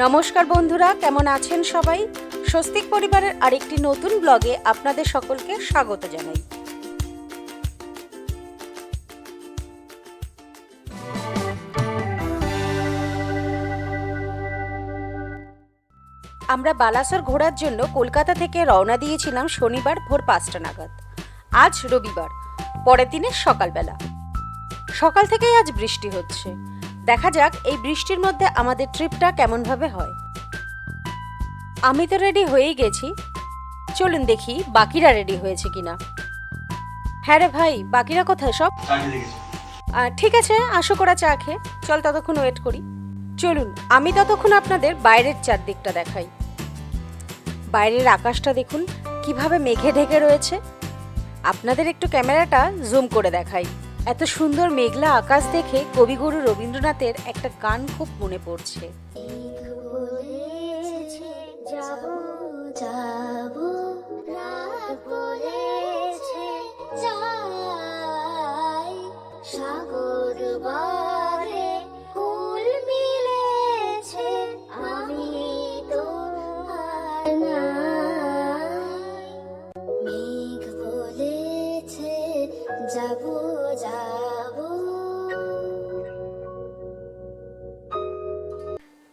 নমস্কার বন্ধুরা, কেমন আছেন সবাই? স্বস্তিক পরিবারের আরেকটি নতুন ব্লগে আপনাদের সকলকে স্বাগত জানাই। আমরা বালাসর ঘোরার জন্য কলকাতা থেকে রওনা দিয়েছিলাম শনিবার ভোর 5টা নাগাদ। আজ রবিবার, পরের দিনের সকালবেলা। সকাল থেকেই আজ বৃষ্টি হচ্ছে। দেখা যাক এই বৃষ্টির মধ্যে আমাদের ট্রিপটা কেমনভাবে হয়। আমি তো রেডি হয়েই গেছি, চলুন দেখি বাকিরা রেডি হয়েছে কিনা। হ্যাঁ রে ভাই, বাকিরা কোথায় সব? ঠিক আছে, আসো করা চা খেয়ে, চল ততক্ষণ ওয়েট করি। চলুন আমি ততক্ষণ আপনাদের বাইরের চারদিকটা দেখাই। বাইরের আকাশটা দেখুন কিভাবে মেঘে ঢেকে রয়েছে। আপনাদের একটু ক্যামেরাটা জুম করে দেখাই। এত সুন্দর মেঘলা আকাশ দেখে কবিগুরু রবীন্দ্রনাথের একটা গান খুব মনে পড়ছে।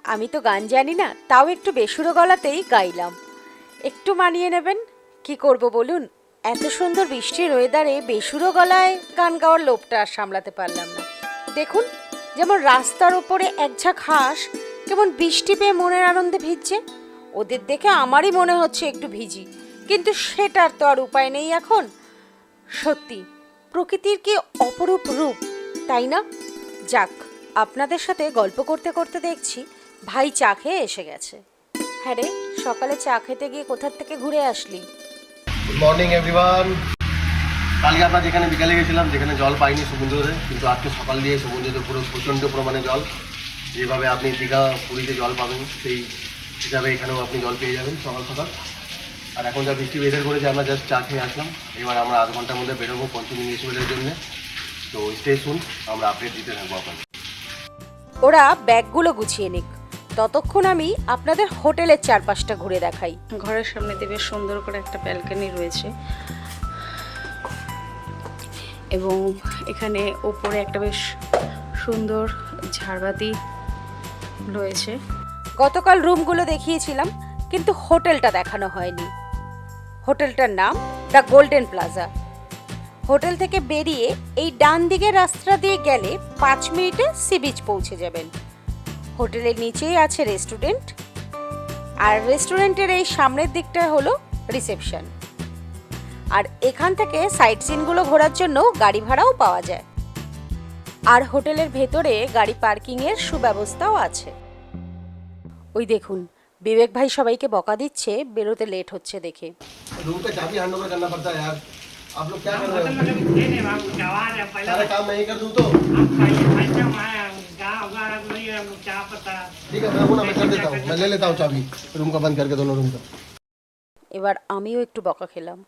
আমি তো গান জানি না, তাও একটু বেসুরো গলাতেই গাইলাম। একটু মানিয়ে নেবেন, কি করব বলুন। এত সুন্দর বৃষ্টির ওয়েদারে বেসুরো গলায় গান গাওয়ার লোভটা আর সামলাতে পারলাম না। দেখুন, যেমন রাস্তার ওপরে একঝাঁক হাঁস কেমন বৃষ্টি পেয়ে মনের আনন্দে ভিজছে, ওদের দেখে আমারই মনে হচ্ছে একটু ভিজি, কিন্তু সেটার তো আর উপায় নেই এখন। সত্যি প্রকৃতির কি অপরূপ রূপ, তাই না? যাক, আপনাদের সাথে গল্প করতে করতে দেখছি ভাই চা খেয়ে এসে গেছে। হ্যাঁ রে, সকালে চা খেতে গিয়ে কোথার থেকে ঘুরে আসলি? Good morning everyone. কালকে আমরা যেখানে বিকালে গেছিলাম, যেখানে জল পাইনি সমুদ্রে, কিন্তু আজকে সকাল দিয়ে সমুদ্রে পুরো প্রচণ্ড পরিমাণে জল। যেভাবে আপনি দীঘা পুরীতে জল পাবেন, সেই হিসাবে এখানেও আপনি জল পেয়ে যাবেন সকাল সকাল। আর এখন যা বৃষ্টি ওয়েদার করেছে, আমরা জাস্ট চা খেয়ে আসলাম। এবার আমরা আধ ঘন্টার মধ্যে বেরোবো পঞ্চলিঙ্গেশ্বরের জন্য। তো স্টে শুন, আমরা আপডেট দিতে থাকবো আপনাকে। ওরা ব্যাগগুলো গুছিয়ে নিক, ততক্ষণ আমি আপনাদের হোটেলের চারপাশটা ঘুরে দেখাই। ঘরের সামনে বেশ সুন্দর করে একটা ব্যালকনি রয়েছে, এবং এখানে ওপরে একটা বেশ সুন্দর ঝাড়বাতি রয়েছে। গতকাল রুমগুলো দেখিয়েছিলাম, কিন্তু হোটেলটা দেখানো হয়নি। হোটেলটার নাম দ্য গোল্ডেন প্লাজা। হোটেল থেকে বেরিয়ে এই ডান দিকের রাস্তা দিয়ে গেলে 5 মিনিটে সি বিচ পৌঁছে যাবেন। হোটেলের নিচেই আছে রেস্টুরেন্ট, আর রেস্টুরেন্টের এই সামনের দিকটা হলো রিসেপশন। আর এখান থেকে সাইট সিনগুলো ঘোরার জন্য গাড়ি ভাড়াও পাওয়া যায়। আর হোটেলের ভেতরে গাড়ি পার্কিংয়ের সুব্যবস্থাও আছে। ওই দেখুন, বিবেক ভাই সবাইকে বকা দিচ্ছে বেরোতে লেট হচ্ছে দেখে। रूम पे चाबी हैंड ओवर करना पड़ता है यार। आप लोग क्या कर रहे हो? सारे काम मैं ही कर दूं तो ठीक है, मैं हूं ना, मैं कर देता हूं। मैं ले लेता हूं चाबी रूम का, बंद करके दोनों रूम का। এবার আমিও একটু বকা খেলাম।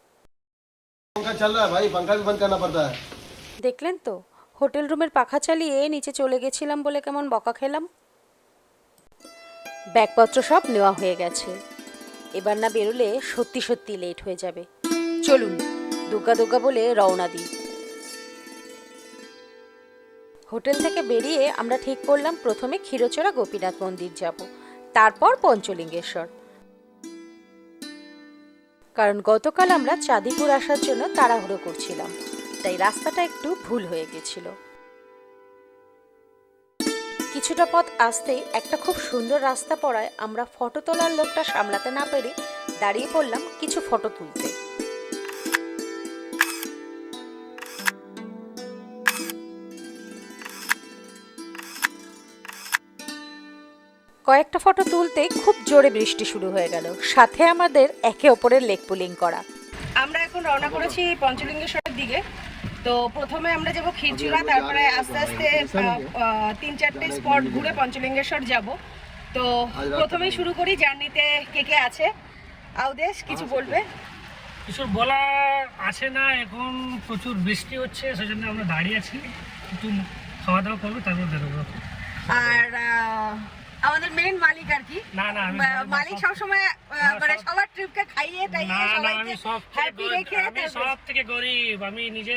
पंखा चल रहा है भाई, पंखा भी बंद करना पड़ता है। দেখলেন তো, হোটেল রুমের পাখা চালিয়ে নিচে চলে গেছিলাম বলে কেমন বকা খেলাম। ব্যাগপত্র সব নেওয়া হয়ে গেছে। এবার না বেরোলে সত্যি সত্যি লেট হয়ে যাবে। চলুন দুগ্গা দুগ্গা বলে রওনা দিই। হোটেল থেকে বেরিয়ে আমরা ঠিক করলাম প্রথমে ক্ষীরচোরা গোপীনাথ মন্দির যাব, তারপর পঞ্চলিঙ্গেশ্বর। কারণ গতকাল আমরা চাঁদিপুর আসার জন্য তাড়াহুড়ো করছিলাম, তাই রাস্তাটা একটু ভুল হয়ে গেছিল। কিছুটা পথ আসতেই একটা খুব সুন্দর রাস্তা পড়ায় আমরা ফটো তোলার লোকটা সামলাতে না পেরে দাঁড়িয়ে পড়লাম কিছু ফটো তুলতে। কয়েকটা ফটো তুলতে খুব জোরে বৃষ্টি শুরু হয়ে গেল, সাথে আমাদের একে অপরের লেগ পুলিং করা। আমরা এখন রওনা করেছি পঞ্চলিঙ্গেশ্বরের দিকে। তো প্রথমে আমরা যাব ক্ষীরচোরা, তারপরে আস্তে আস্তে 3-4টে স্পট ঘুরে পঞ্চলিঙ্গেশ্বর যাব। তো প্রথমেই শুরু করি জার্নিতে কে কে আছে। আউদেশ কিছু বলবে? কিছু বলা আছে না, এখন প্রচুর বৃষ্টি হচ্ছে, সেজন্য আমরা দাঁড়িয়ে আছি, একটু খাওয়া দাওয়া করবো, তারপর বেরোবো। আর আমাদের মেন মালিক আর কি। না না মালিক সবসময় মানে সবার ট্রিপকে খাইয়ে টাইয়ে সবাইকে হ্যাপি রেখে। আমি সব থেকে গরিব, আমি নিজে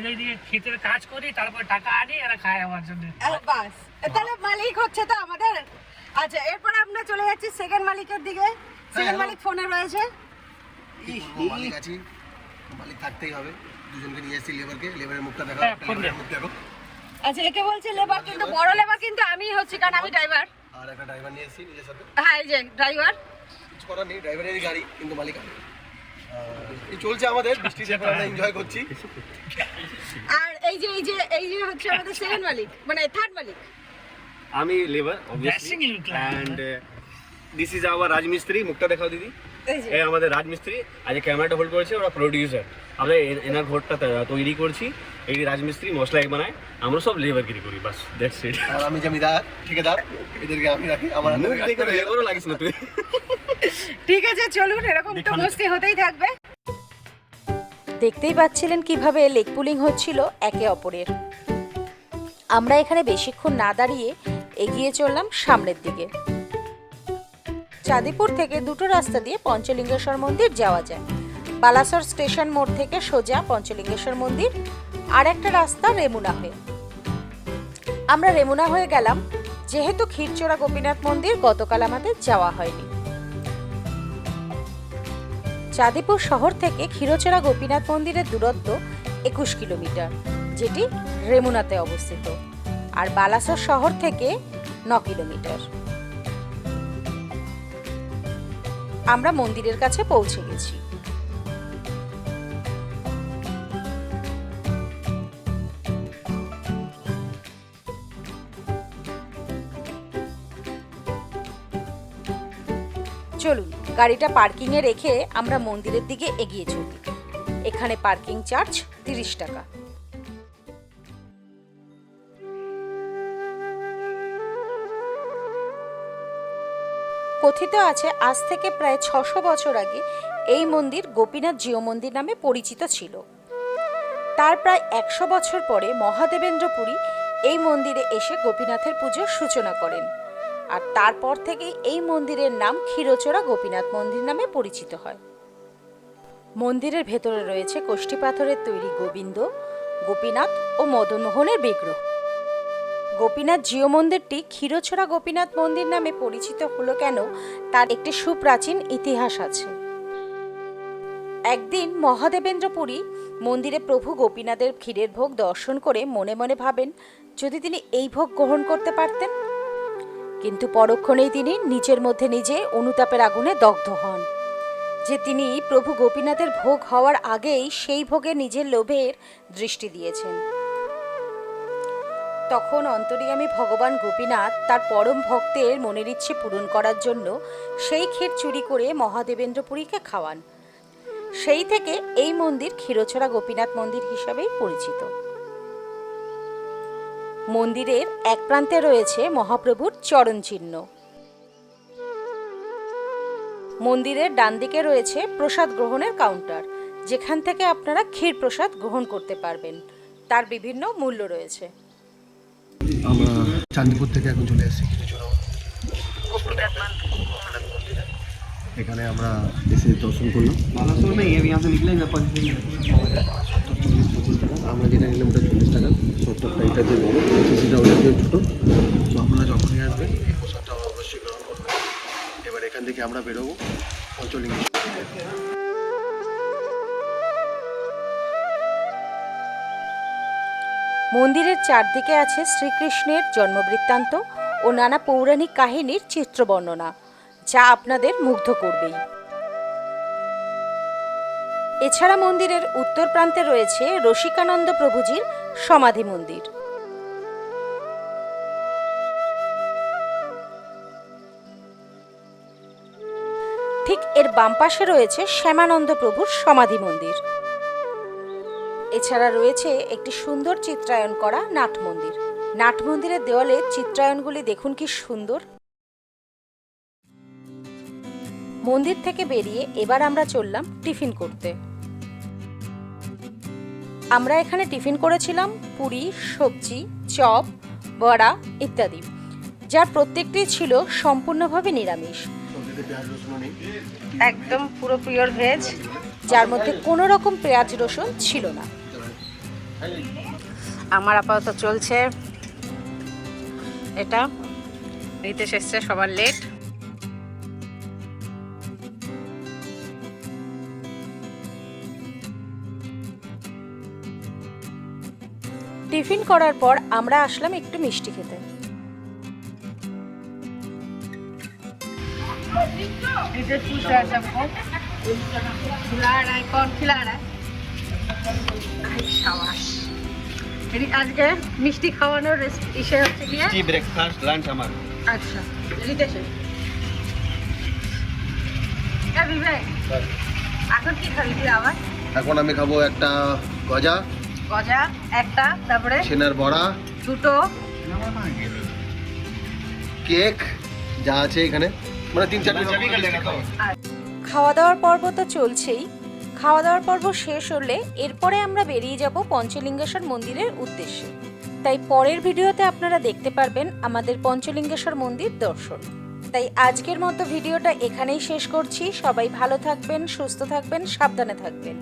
এইদিকে ক্ষেতের কাজ করি, তারপর টাকা আনি আর খাই আমার জন্য। বাস তাহলে মালিক হচ্ছে তো আমাদের। আচ্ছা, এরপর আমরা চলে যাচ্ছি সেকেন্ড মালিকের দিকে। সেকেন্ড মালিক ফোনে রয়েছে। মালিক আছি, মালিক থাকতেই হবে। দুজনকে নিয়ে এসেছি, লেবারের মুখটা দেখো, মুখ দেখো। আচ্ছা, একে বলছে লেবার, কিন্তু বড় লেবার কিন্তু আমি হচ্ছি, কারণ আমি ড্রাইভার। আর একটা ড্রাইভার নিয়ে এসেছি নিজের সাথে। হ্যাঁ, এই যে ড্রাইভার। কিছু করার নেই, ড্রাইভারেরই গাড়ি, কিন্তু মালিক আমি। এই চলছে আমাদের, বৃষ্টিতে আমরা এনজয় করছি। আর এই যে হচ্ছে আমাদের সেকেন্ড মালিক, মানে থার্ড মালিক। আমি labour obviously and this is our রাজমিস্ত্রি। মুখটা দেখাও দিদি, এই যে এই আমাদের রাজমিস্ত্রি। আজ ক্যামেরাটা হোল্ড করেছে, ওরা প্রোডিউসার। আমরা এনার ঘরটা তৈরি করছি। এই রাজমিস্ত্রি মশলা এক বানায়, আমরা সব লেবারগিরি করি, বাস দ্যাটস ইট। আর আমি জমিদার, ঠিকাদার, এদেরকে আমি রাখি। আমার মুখ দেখে লেবারও লাগিস না তুই। ঠিক আছে, চলুন, এরকম তো মস্তি হতেই থাকবে। দেখতেই পাচ্ছিলেন কিভাবে লেগ পুলিং হচ্ছিল একে অপরের। আমরা এখানে বেশিক্ষণ না দাঁড়িয়ে এগিয়ে চললাম সামনের দিকে। চাঁদিপুর থেকে দুটো রাস্তা দিয়ে পঞ্চলিঙ্গেশ্বর মন্দির যাওয়া যায়। বালাসর স্টেশন মোড় থেকে সোজা পঞ্চলিঙ্গেশ্বর মন্দির, আর একটা রাস্তা রেমুনা হয়ে। আমরা রেমুনা হয়ে গেলাম, যেহেতু ক্ষীরচোরা গোপীনাথ মন্দির গতকাল আমাদের যাওয়া হয়নি। চাঁদিপুর শহর থেকে ক্ষীরচোরা গোপীনাথ মন্দিরের দূরত্ব 21 কিলোমিটার, যেটি রেমুনাতে অবস্থিত, আর বালাসর শহর থেকে 9 কিলোমিটার। আমরা মন্দিরের কাছে পৌঁছে গেছি। চলুন, গাড়িটা পার্কিং এ রেখে আমরা মন্দিরের দিকে এগিয়ে চলি। এখানে পার্কিং চার্জ 30 টাকা। কথিত আছে আজ থেকে প্রায় 600 বছর আগে এই মন্দির গোপীনাথ জিও মন্দির নামে পরিচিত ছিল। তার প্রায় 100 বছর পরে মহাদেবেন্দ্র পুরী এই মন্দিরে এসে গোপীনাথের পুজোর সূচনা করেন, আর তারপর থেকেই এই মন্দিরের নাম ক্ষীরচোরা গোপীনাথ মন্দির নামে পরিচিত হয়। মন্দিরের ভেতরে রয়েছে কোষ্ঠী পাথরের তৈরি গোবিন্দ, গোপীনাথ ও মদনমোহনের বিগ্রহ। গোপীনাথ জিও মন্দিরটি ক্ষীরচোরা গোপীনাথ মন্দির নামে পরিচিত হলো কেন, তার একটি সুপ্রাচীন ইতিহাস আছে। একদিন মহাদেবেন্দ্র পুরী মন্দিরে প্রভু গোপীনাথের ক্ষীরের ভোগ দর্শন করে মনে মনে ভাবেন যদি তিনি এই ভোগ গ্রহণ করতে পারতেন, কিন্তু পরক্ষণেই তিনি নিজের মধ্যে নিজে অনুতাপের আগুনে দগ্ধ হন যে তিনি প্রভু গোপীনাথের ভোগ হওয়ার আগেই সেই ভোগে নিজের লোভের দৃষ্টি দিয়েছেন। তখন অন্তর্যামী ভগবান গোপীনাথ তার পরম ভক্তের মনের ইচ্ছে পূরণ করার জন্য সেই ক্ষীর চুরি করে মহাদেবেন্দ্র পুরীকে খাওয়ান। সেই থেকে এই মন্দির ক্ষীরচোরা গোপীনাথ মন্দির হিসাবেই পরিচিত। মন্দিরের এক প্রান্তে রয়েছে মহাপ্রভুর চরণ চিহ্ন। মন্দিরের ডান দিকে রয়েছে প্রসাদ গ্রহণের কাউন্টার, যেখান থেকে আপনারা ক্ষীর প্রসাদ গ্রহণ করতে পারবেন। তার বিভিন্ন মূল্য রয়েছে। আমরা চাঁদিপুর থেকে এখন চলে এসেছি ক্ষীরচোরা এখানে আমরা এসে দর্শন করলাম। আমরা যেটা নিলাম ওটা 40 টাকা, 70টা এটা যে বড়, 80টা ওটা যে ছোটো। তো আপনারা যখনই আসবেন এই প্রসাদটা অবশ্যই গ্রহণ করবেন। এবার এখান থেকে আমরা বেরোবো পঞ্চলিঙ্গেশ্বর। মন্দিরের চারদিকে আছে শ্রীকৃষ্ণের জন্মবৃত্তান্ত ও নানা পৌরাণিক কাহিনীর চিত্রবর্ণনা, যা আপনাদের মুগ্ধ করবেই। এছাড়া মন্দিরের উত্তর প্রান্তে রয়েছে রসিকানন্দ প্রভুজির সমাধি মন্দির। ঠিক এর বাম পাশে রয়েছে শ্যামানন্দ প্রভুর সমাধি মন্দির। এছাড়া রয়েছে একটি সুন্দর চিত্রায়ন করা নাট মন্দির। নাট মন্দিরের দেওয়ালে চিত্রায়নগুলি দেখুন কি সুন্দর। মন্দির থেকে বেরিয়ে এবার আমরা চললাম টিফিন করতে। আমরা এখানে টিফিন করেছিলাম পুরি, সবজি, চপ, বড়া ইত্যাদি, যার প্রত্যেকটি ছিল সম্পূর্ণভাবে নিরামিষ, সবজিতে পেঁয়াজ রসুনও নেই। একদম পুরো পিওর ভেজ, যার মধ্যে কোনো রকম পেঁয়াজ রসুন ছিল না। আমার আপাতত চলছে এটা, রিতেশ এসছে, সবার লেট। টিফিন করার পর আমরা আসলাম একটু মিষ্টি খেতে। আজকে মিষ্টি খাওয়ানোর ইসে হচ্ছে কি টি ব্রেকফাস্ট লাঞ্চ আমার। আচ্ছা রিতেশের বিবেক, এখন কি খাবি তুই আবার? এখন আমি খাবো একটা গজা, গজা একটা, তারপরে ছেনার বড়া, দুটো, কেক, যা আছে এখানে, মানে 3-4 খাওয়া দাওয়ার পর্ব তো চলছেই। খাওয়া দাওয়ার পর্ব শেষ হলে এরপরে আমরা বেরিয়ে যাব পঞ্চলিঙ্গেশ্বর মন্দিরের উদ্দেশ্যে। তাই পরের ভিডিওতে আপনারা দেখতে পারবেন আমাদের পঞ্চলিঙ্গেশ্বর মন্দির দর্শন। তাই আজকের মতো ভিডিওটা এখানেই শেষ করছি। সবাই ভালো থাকবেন, সুস্থ থাকবেন, সাবধানে থাকবেন।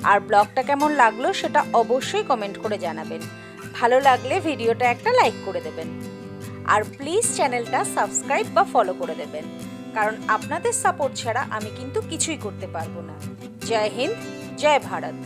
আর ব্লগটা কেমন লাগলো সেটা অবশ্যই কমেন্ট করে জানাবেন। ভালো লাগলে ভিডিওটা একটা লাইক করে দেবেন, আর প্লিজ চ্যানেলটা সাবস্ক্রাইব বা ফলো করে দেবেন, কারণ আপনাদের সাপোর্ট ছাড়া আমি কিন্তু কিছুই করতে পারবো না। জয় হিন্দ, জয় ভারত।